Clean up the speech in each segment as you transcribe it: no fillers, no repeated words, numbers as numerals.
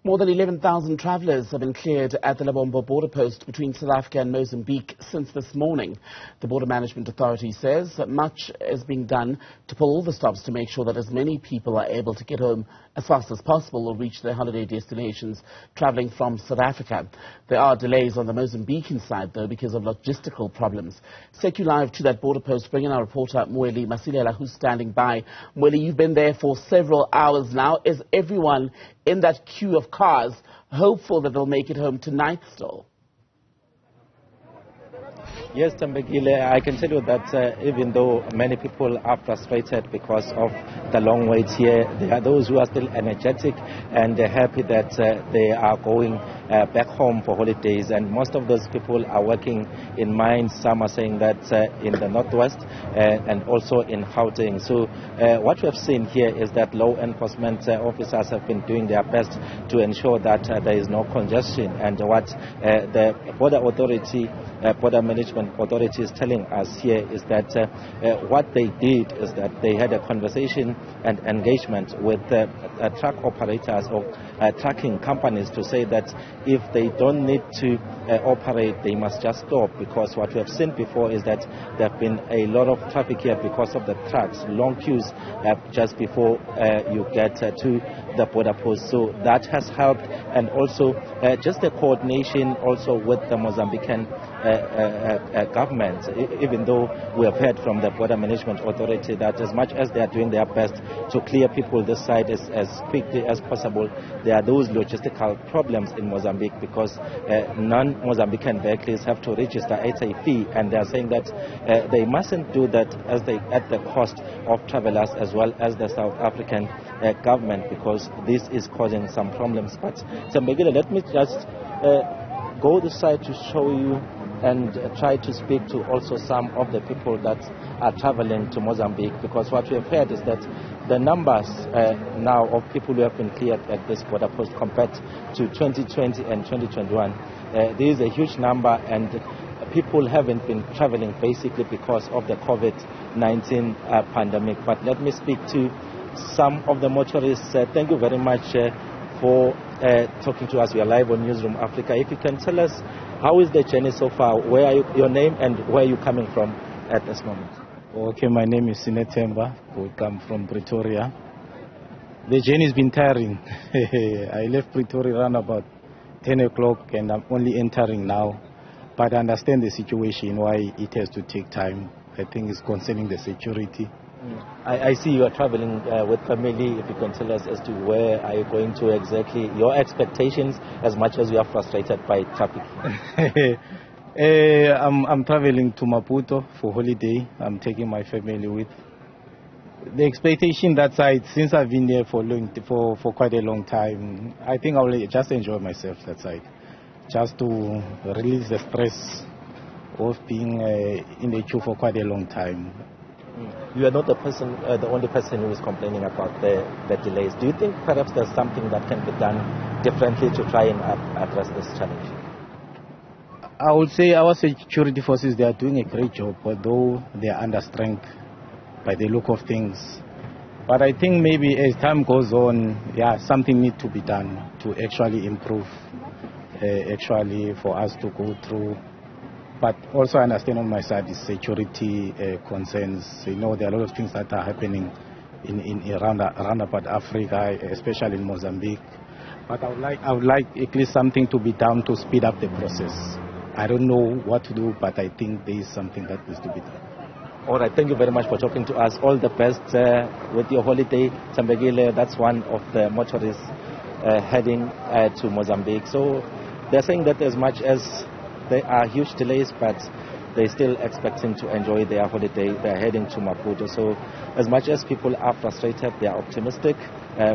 More than 11,000 travellers have been cleared at the Lebombo border post between South Africa and Mozambique since this morning. The Border Management Authority says that much is being done to pull all the stops to make sure that as many people are able to get home as fast as possible or reach their holiday destinations travelling from South Africa. There are delays on the Mozambican side, though, because of logistical problems. Take you live to that border post, bring in our reporter, Mweli, Masilela, who's standing by. Mweli, you've been there for several hours now. Is everyone in that queue of cars hopeful that they'll make it home tonight still? Yes, Tambegile, I can tell you that even though many people are frustrated because of the long wait here, there are those who are still energetic and happy that they are going back home for holidays. And most of those people are working in mines. Some are saying that in the northwest and also in Gauteng. So what we have seen here is that law enforcement officers have been doing their best to ensure that there is no congestion. And what the border management authority is telling us here is that what they did is that they had a conversation and engagement with truck operators or trucking companies to say that if they don't need to operate, they must just stop, because what we have seen before is that there have been a lot of traffic here because of the trucks, long queues just before you get to the border post. So that has helped, and also just the coordination also with the Mozambican government, even though we have heard from the Border Management Authority that as much as they are doing their best to clear people this side as quickly as possible, there are those logistical problems in Mozambique because non-Mozambican vehicles have to register at a fee, and they are saying that they mustn't do that at the cost of travelers as well as the South African government, because this is causing some problems. But Tambegile, let me just go this side to show you and try to speak to also some of the people that are traveling to Mozambique, because what we have heard is that the numbers now of people who have been cleared at this border post compared to 2020 and 2021, there is a huge number, and people haven't been traveling basically because of the COVID-19 pandemic. But let me speak to some of the motorists. Thank you very much for talking to us. We are live on Newzroom Afrika. If you can tell us, how is the journey so far? Where are you, your name and where are you coming from at this moment? Okay, my name is Sinetemba. We come from Pretoria. The journey has been tiring. I left Pretoria around about 10 o'clock and I'm only entering now. But I understand the situation, why it has to take time. I think it's concerning the security. I see you are traveling with family. If you can tell us as to where are you going to exactly, your expectations, as much as you are frustrated by traffic. I'm traveling to Maputo for holiday. I'm taking my family with. The expectation that side, since I've been there for quite a long time, I think I will just enjoy myself that side, just to release the stress of being in the queue for quite a long time. You are not the only person who is complaining about the delays. Do you think perhaps there's something that can be done differently to try and address this challenge? I would say our security forces, they are doing a great job, although they are under strength by the look of things. But I think maybe as time goes on, something needs to be done to actually improve, actually for us to go through. But also I understand on my side is security concerns. You know, there are a lot of things that are happening around about Africa, especially in Mozambique. But I would like at least something to be done to speed up the process. I don't know what to do, but I think there is something that needs to be done. All right, thank you very much for talking to us. All the best with your holiday. Tambegile, that's one of the motorists heading to Mozambique. So they're saying that as much as there are huge delays, but they're still expecting to enjoy their holiday. They're heading to Maputo. So as much as people are frustrated, they are optimistic,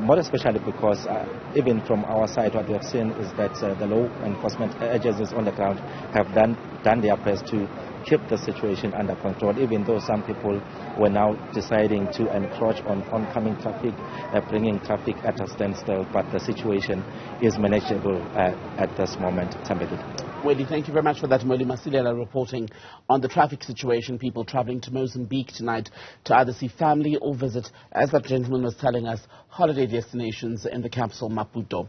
more especially because even from our side, what we have seen is that the law enforcement agencies on the ground have done their best to keep the situation under control, even though some people were now deciding to encroach on oncoming traffic, bringing traffic at a standstill, but the situation is manageable at this moment. Mweli, thank you very much for that. Mweli Masilela reporting on the traffic situation, people traveling to Mozambique tonight to either see family or visit, as that gentleman was telling us, holiday destinations in the capital, Maputo.